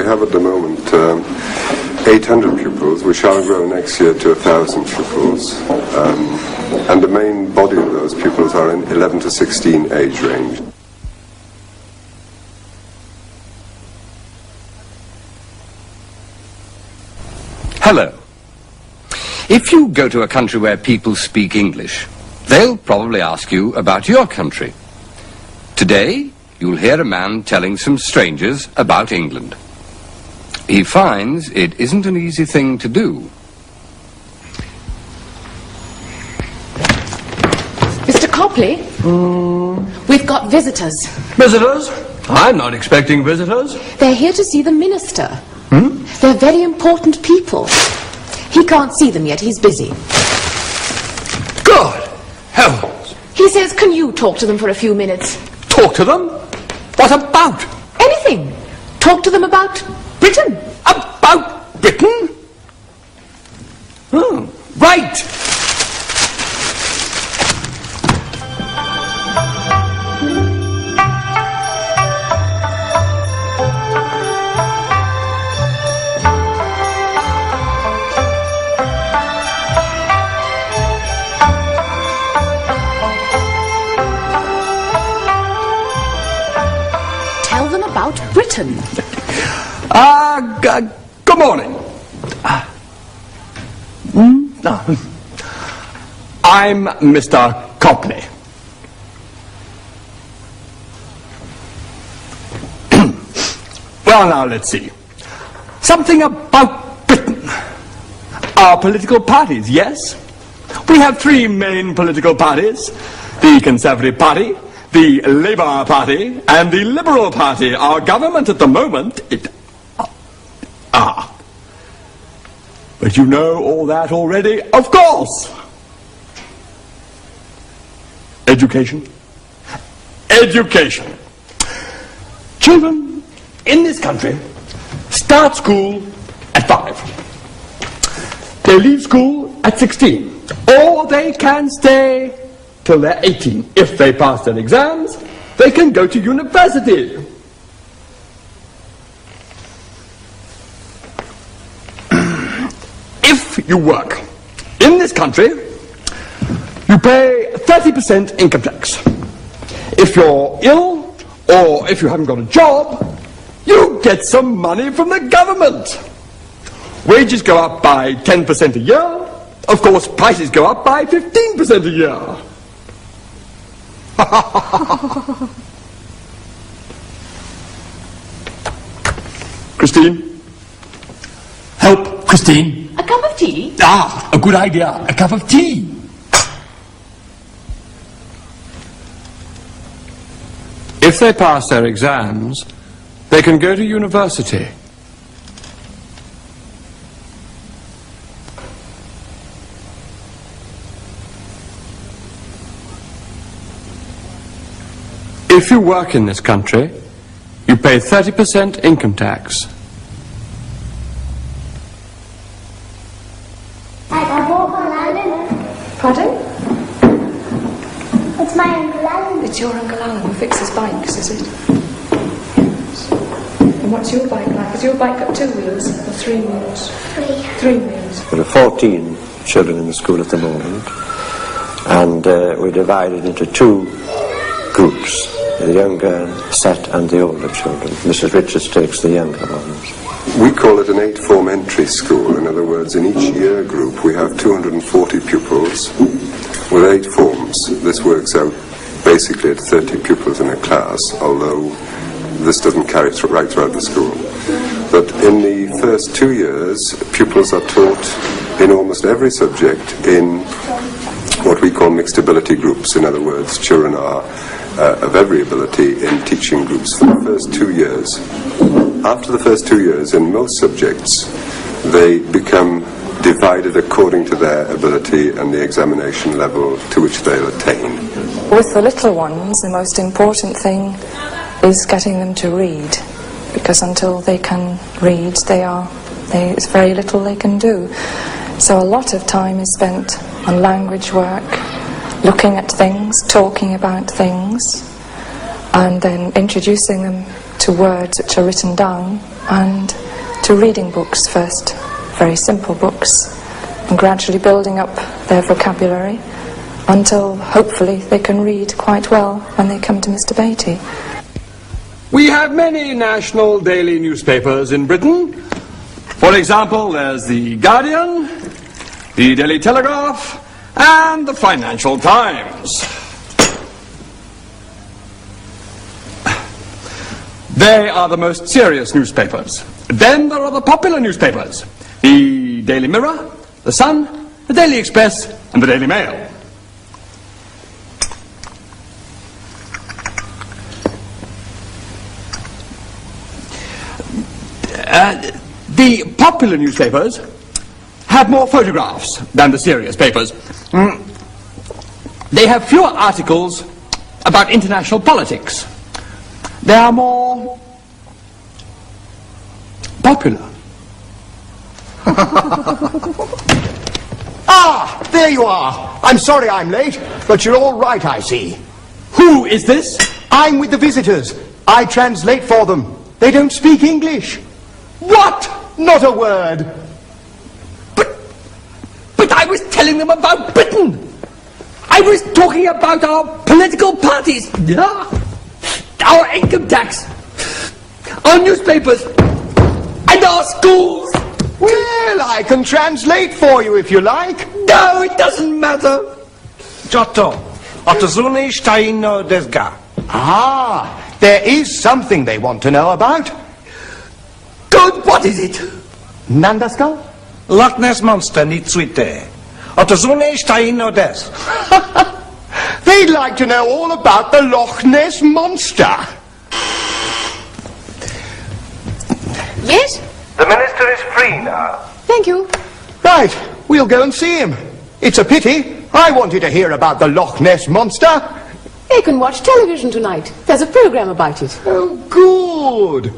have at the moment 800 pupils. We shall grow next year to 1,000 pupils. And the main body of those pupils are in 11 to 16 age range. Hello. If you go to a country where people speak English, they'll probably ask you about your country. Today, you'll hear a man telling some strangers about England. He finds it isn't an easy thing to do. Mr. Copley? We've got visitors. Visitors? I'm not expecting visitors. They're here to see the minister. They're very important people. He can't see them yet. He's busy. God heavens! He says, can you talk to them for a few minutes? Talk to them? What about? Anything. Talk to them about Britain. About Britain? Oh, right! About Britain. Good morning. I'm Mr. Copley. Well, now, let's see. Something about Britain. Our political parties, yes? We have three main political parties. The Conservative Party, the Labour Party and the Liberal Party. Our government at the moment, But you know all that already, of course. Education. Education. Children in this country start school at 5. They leave school at 16. Or they can stay till they're 18. If they pass their exams, they can go to university. If you work in this country, you pay 30% income tax. If you're ill, or if you haven't got a job, you get some money from the government. Wages go up by 10% a year. Of course, prices go up by 15% a year. Christine? Help, Christine. A cup of tea? A good idea. A cup of tea. If they pass their exams, they can go to university. If you work in this country, you pay 30% income tax. Pardon? It's my Uncle Alan. It's your Uncle Alan who fixes bikes, is it? And what's your bike like? Has your bike got 2 wheels or 3 wheels? 3 wheels. There are 14 children in the school at the moment, and we're divided into 2 groups. The younger set and the older children. Mrs. Richards takes the younger ones. We call it an 8-form entry school. In other words, in each year group we have 240 pupils with 8 forms. This works out basically at 30 pupils in a class, although this doesn't carry right throughout the school. But in the first 2 years, pupils are taught in almost every subject in what we call mixed ability groups. In other words, children are of every ability in teaching groups for the first 2 years. After the first 2 years, in most subjects, they become divided according to their ability and the examination level to which they'll attain. With the little ones, the most important thing is getting them to read, because until they can read, there's very little they can do. So a lot of time is spent on language work, looking at things, talking about things, and then introducing them to words which are written down and to reading books first, very simple books, and gradually building up their vocabulary until hopefully they can read quite well when they come to Mr. Beatty. We have many national daily newspapers in Britain. For example, there's the Guardian, the Daily Telegraph, and the Financial Times. They are the most serious newspapers. Then there are the popular newspapers, the Daily Mirror, the Sun, the Daily Express, and the Daily Mail. The popular newspapers have more photographs than the serious papers. They have fewer articles about international politics. They are more popular. Ah, there you are. I'm sorry I'm late, but you're all right, I see. Who is this? I'm with the visitors. I translate for them. They don't speak English. What? Not a word. But I was telling them about Britain. I was talking about our political parties, our income tax, our newspapers, and our schools. Well, I can translate for you if you like. No, it doesn't matter. Giotto, otozune shitai no desu ga? Ah, there is something they want to know about. Good, what is it? Nandaska? Loch Ness Monster ni tsuite. Otozune shitai no desu. They'd like to know all about the Loch Ness Monster. Yes? The minister is free now. Thank you. Right, we'll go and see him. It's a pity. I wanted to hear about the Loch Ness Monster. You can watch television tonight. There's a program about it. Oh, good.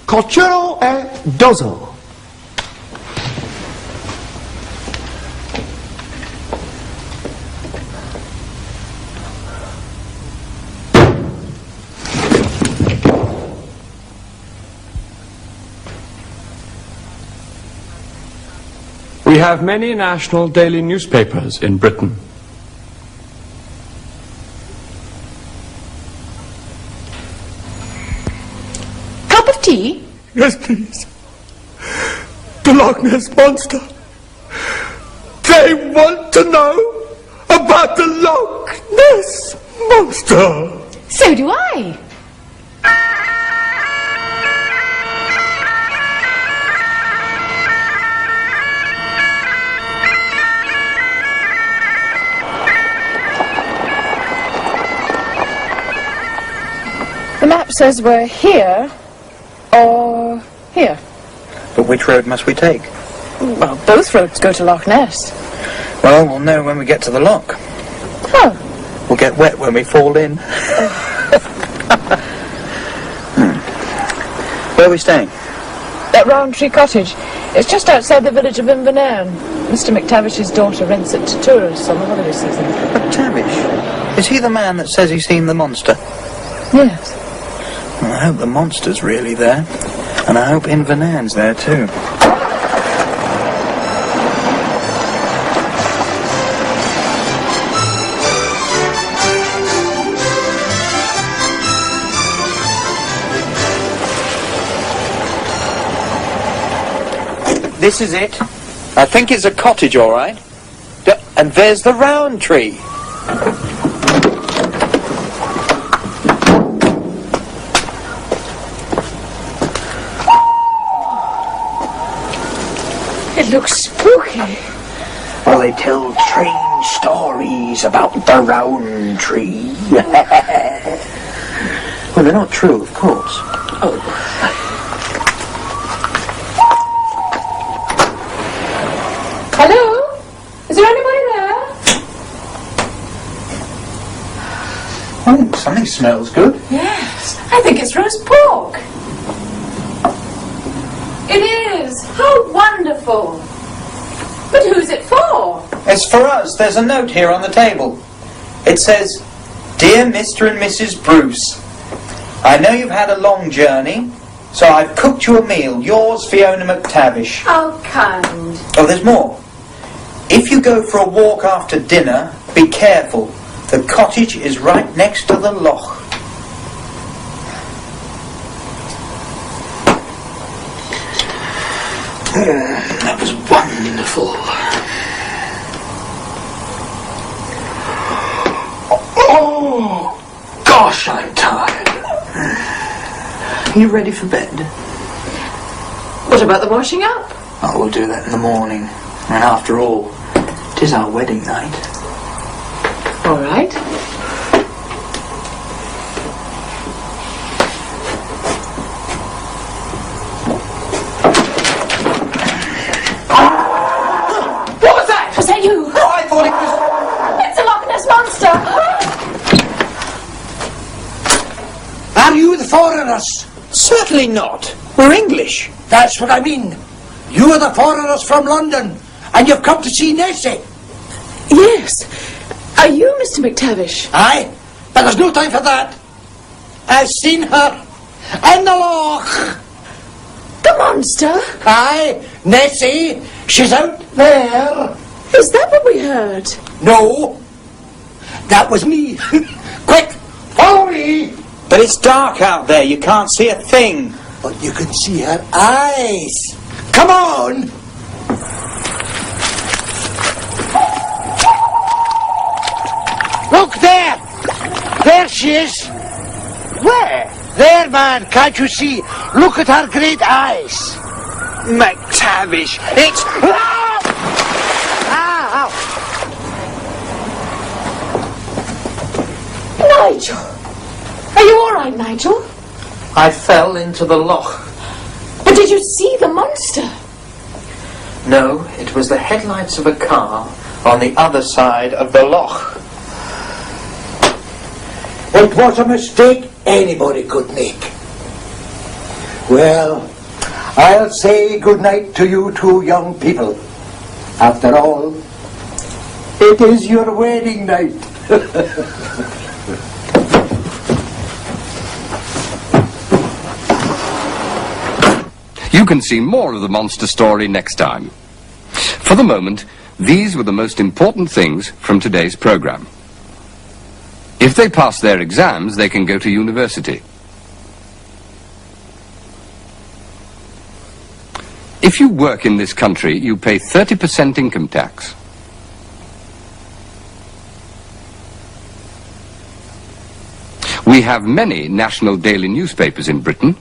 Cochero e dozo. We have many national daily newspapers in Britain. Cup of tea? Yes, please. The Loch Ness Monster. They want to know about the Loch Ness Monster. So do I. The map says we're here or here. But which road must we take? Well, both roads go to Loch Ness. Well, we'll know when we get to the loch. Oh. We'll get wet when we fall in. Where are we staying? At Roundtree Cottage. It's just outside the village of Inverness. Mr. McTavish's daughter rents it to tourists on the holiday season. McTavish? Is he the man that says he's seen the monster? Yes. Well, I hope the monster's really there. And I hope Inverness there too. This is it. I think it's a cottage, all right. And there's the Roundtree. It looks spooky. Well, they tell strange stories about the Roundtree. Well, they're not true, of course. Oh. Hello? Is there anybody there? Oh, something smells good. Yes. I think it's roast pork. It is. How wonderful. But who's it for? It's for us. There's a note here on the table. It says, Dear Mr. and Mrs. Bruce, I know you've had a long journey, so I've cooked you a meal. Yours, Fiona McTavish. How kind. Oh, there's more. If you go for a walk after dinner, be careful. The cottage is right next to the loch. That was wonderful. Oh, gosh, I'm tired. You ready for bed? What about the washing up? Oh, we'll do that in the morning. And after all, it is our wedding night. All right. What was that? Was that you? Oh, I thought it was... It's a Loch Ness monster! Are you the foreigners? Certainly not. We're English. That's what I mean. You are the foreigners from London, and you've come to see Nessie. Yes. Are you Mr. McTavish? Aye, but there's no time for that. I've seen her in the loch. The monster? Aye, Nessie, she's out there. Is that what we heard? No, that was me. Quick, follow me. But it's dark out there. You can't see a thing. But you can see her eyes. Come on. Look there. There she is. Where? There, man. Can't you see? Look at her great eyes. McTavish, it's... Ah! Nigel! Are you all right, Nigel? I fell into the loch. But did you see the monster? No, it was the headlights of a car on the other side of the loch. It was a mistake anybody could make. Well, I'll say good night to you two young people. After all, it is your wedding night. You can see more of the monster story next time. For the moment, these were the most important things from today's program. If they pass their exams, they can go to university. If you work in this country, you pay 30% income tax. We have many national daily newspapers in Britain.